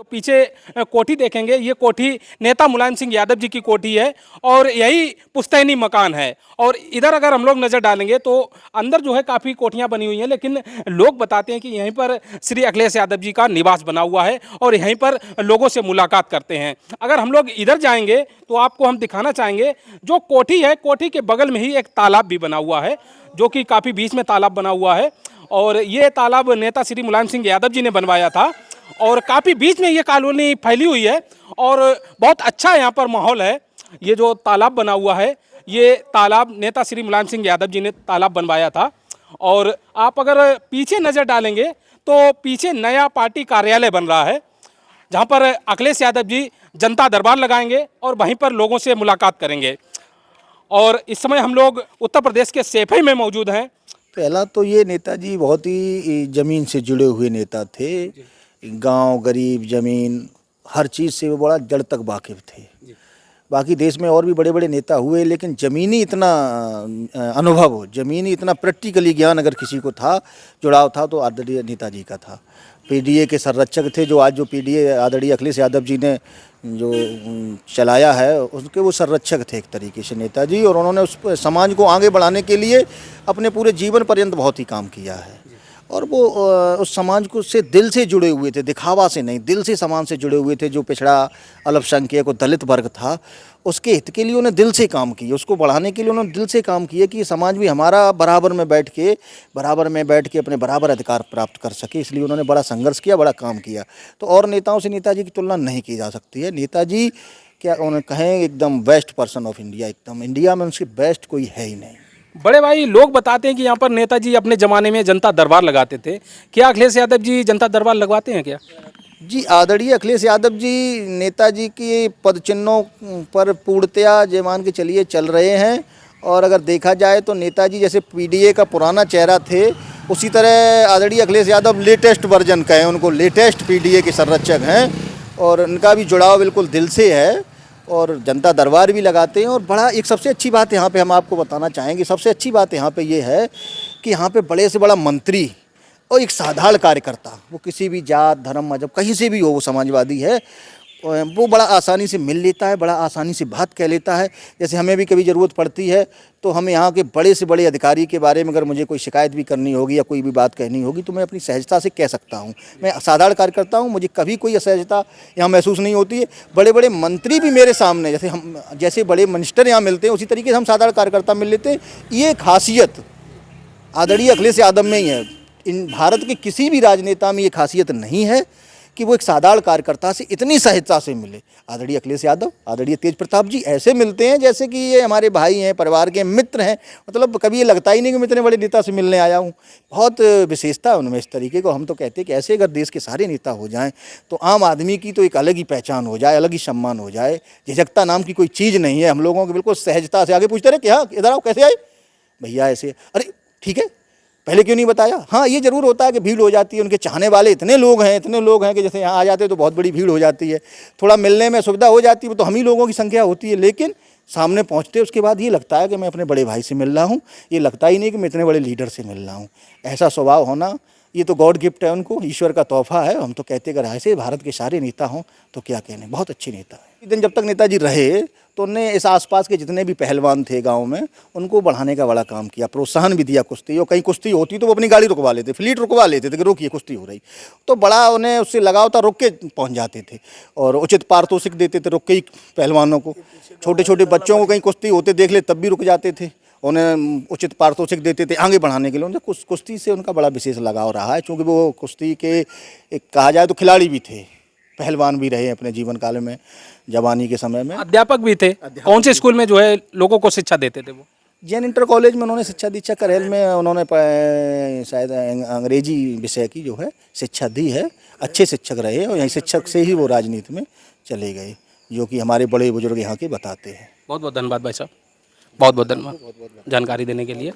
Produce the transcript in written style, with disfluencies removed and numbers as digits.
जो पीछे कोठी देखेंगे, ये कोठी नेता मुलायम सिंह यादव जी की कोठी है और यही पुश्तैनी मकान है। और इधर अगर हम लोग नज़र डालेंगे तो अंदर जो है काफ़ी कोठियां बनी हुई हैं, लेकिन लोग बताते हैं कि यहीं पर श्री अखिलेश यादव जी का निवास बना हुआ है और यहीं पर लोगों से मुलाकात करते हैं। अगर हम लोग इधर जाएंगे तो आपको हम दिखाना चाहेंगे, जो कोठी है, कोठी के बगल में ही एक तालाब भी बना हुआ है, जो कि काफ़ी बीच में तालाब बना हुआ है। और ये तालाब नेता श्री मुलायम सिंह यादव जी ने बनवाया था और काफ़ी बीच में ये कॉलोनी फैली हुई है और बहुत अच्छा यहाँ पर माहौल है। ये जो तालाब बना हुआ है, ये तालाब नेता श्री मुलायम सिंह यादव जी ने तालाब बनवाया था। और आप अगर पीछे नज़र डालेंगे तो पीछे नया पार्टी कार्यालय बन रहा है, जहाँ पर अखिलेश यादव जी जनता दरबार लगाएंगे और वहीं पर लोगों से मुलाकात करेंगे। और इस समय हम लोग उत्तर प्रदेश के सैफई में मौजूद हैं। पहला तो ये नेताजी बहुत ही ज़मीन से जुड़े हुए नेता थे। गांव, गरीब, ज़मीन, हर चीज़ से वो बड़ा जड़ तक वाकिफ़ थे। बाकी देश में और भी बड़े बड़े नेता हुए, लेकिन ज़मीनी इतना अनुभव हो, ज़मीनी इतना प्रैक्टिकली ज्ञान अगर किसी को था, जुड़ाव था, तो आदरणीय नेताजी का था। पीडीए के संरक्षक थे, जो आज जो पीडीए आदरणीय अखिलेश यादव जी ने जो चलाया है, उसके वो संरक्षक थे एक तरीके से नेताजी। और उन्होंने उस समाज को आगे बढ़ाने के लिए अपने पूरे जीवन पर्यंत बहुत ही काम किया है। और वो उस समाज को से दिल से जुड़े हुए थे, दिखावा से नहीं, दिल से समाज से जुड़े हुए थे। जो पिछड़ा, अल्पसंख्यक और दलित वर्ग था, उसके हित के लिए उन्होंने दिल से काम किया, उसको बढ़ाने के लिए उन्होंने दिल से काम किया कि ये समाज भी हमारा बराबर में बैठ के अपने बराबर अधिकार प्राप्त कर सके। इसलिए उन्होंने बड़ा संघर्ष किया, बड़ा काम किया। तो और नेताओं से नेताजी की तुलना नहीं की जा सकती है। नेताजी क्या उन्हें कहें, एकदम बेस्ट पर्सन ऑफ इंडिया, एकदम इंडिया में उनसे बेस्ट कोई है ही नहीं। बड़े भाई, लोग बताते हैं कि यहाँ पर नेताजी अपने ज़माने में जनता दरबार लगाते थे। क्या अखिलेश यादव जी जनता दरबार लगवाते हैं क्या? जी, आदरणीय अखिलेश यादव जी नेताजी के पद चिन्हों पर पूर्णतया जे मान के चलिए चल रहे हैं। और अगर देखा जाए तो नेताजी जैसे पीडीए का पुराना चेहरा थे, उसी तरह आदरणीय अखिलेश यादव लेटेस्ट वर्जन कहें उनको, लेटेस्ट पीडीए के संरक्षक हैं। और उनका भी जुड़ाव बिल्कुल दिल से है और जनता दरबार भी लगाते हैं। और बड़ा एक सबसे अच्छी बात यहाँ पे हम आपको बताना चाहेंगे, सबसे अच्छी बात यहाँ पे ये है कि यहाँ पे बड़े से बड़ा मंत्री और एक साधारण कार्यकर्ता, वो किसी भी जात, धर्म, मजहब कहीं से भी हो, वो समाजवादी है, वो बड़ा आसानी से मिल लेता है, बड़ा आसानी से बात कह लेता है। जैसे हमें भी कभी ज़रूरत पड़ती है तो हमें यहाँ के बड़े से बड़े अधिकारी के बारे में अगर मुझे कोई शिकायत भी करनी होगी या कोई भी बात कहनी होगी तो मैं अपनी सहजता से कह सकता हूँ। मैं साधारण कार्यकर्ता हूँ, मुझे कभी कोई असहजता यहाँ महसूस नहीं होती है। बड़े बड़े मंत्री भी मेरे सामने, जैसे बड़े मिनिस्टर यहाँ मिलते हैं, उसी तरीके से हम साधारण कार्यकर्ता मिल लेते हैं। ये खासियत आदरणीय अखिलेश यादव में ही है। इन भारत के किसी भी राजनेता में ये खासियत नहीं है कि वो एक साधारण कार्यकर्ता से इतनी सहजता से मिले। आदरणीय अखिलेश यादव, आदरणीय तेज प्रताप जी ऐसे मिलते हैं जैसे कि ये हमारे भाई हैं, परिवार के मित्र हैं। मतलब कभी ये लगता ही नहीं कि मैं इतने बड़े नेता से मिलने आया हूँ। बहुत विशेषता है उनमें इस तरीके को। हम तो कहते हैं कि ऐसे अगर देश के सारे नेता हो जाएं तो आम आदमी की तो एक अलग ही पहचान हो जाए, अलग ही सम्मान हो जाए। झिझकता नाम की कोई चीज़ नहीं है। हम लोगों को बिल्कुल सहजता से आगे पूछते रहे कि हाँ इधर आओ, कैसे आए भैया, ऐसे, अरे ठीक है, पहले क्यों नहीं बताया। हाँ, ये ज़रूर होता है कि भीड़ हो जाती है, उनके चाहने वाले इतने लोग हैं कि जैसे यहाँ आ जाते हैं तो बहुत बड़ी भीड़ हो जाती है, थोड़ा मिलने में सुविधा हो जाती है, तो हम ही लोगों की संख्या होती है। लेकिन सामने पहुँचते उसके बाद ये लगता है कि मैं अपने बड़े भाई से मिल रहा हूँ, ये लगता ही नहीं कि मैं इतने बड़े लीडर से मिल रहा हूँ। ऐसा स्वभाव होना ये तो गॉड गिफ्ट है, उनको ईश्वर का तोहफा है। हम तो कहते अगर ऐसे भारत के सारे नेता हों तो क्या कहने, बहुत अच्छे नेता हैं। इस दिन जब तक नेताजी रहे तो उनने इस आसपास के जितने भी पहलवान थे गांव में, उनको बढ़ाने का बड़ा काम किया, प्रोत्साहन भी दिया कुश्ती। और कहीं कुश्ती होती तो वो अपनी गाड़ी रुकवा लेते, फ्लीट रुकवा लेते थे कि रोकिए कुश्ती हो रही, तो बड़ा उन्हें उससे लगाव था, रुक के पहुँच जाते थे। और उचित पारितोषिक देते थे रुक के ही पहलवानों को। छोटे छोटे बच्चों को कहीं कुश्ती होते देख ले तब भी रुक जाते थे, उन्हें उचित पारितोषिक देते थे आगे बढ़ाने के लिए। उन्हें कुश्ती से उनका बड़ा विशेष लगाव रहा है, क्योंकि वो कुश्ती के एक कहा जाए तो खिलाड़ी भी थे, पहलवान भी रहे अपने जीवन काल में, जवानी के समय में। अध्यापक भी थे। कौन से स्कूल में जो है लोगों को शिक्षा देते थे वो? जैन इंटर कॉलेज में उन्होंने शिक्षा दीक्षा, करेल में उन्होंने शायद अंग्रेजी विषय की जो है शिक्षा दी है। अच्छे शिक्षक रहे और यही शिक्षक से ही वो राजनीति में चले गए, जो कि हमारे बड़े बुजुर्ग यहाँ के बताते हैं। बहुत बहुत धन्यवाद भाई साहब, बहुत बहुत धन्यवाद जानकारी देने के लिए।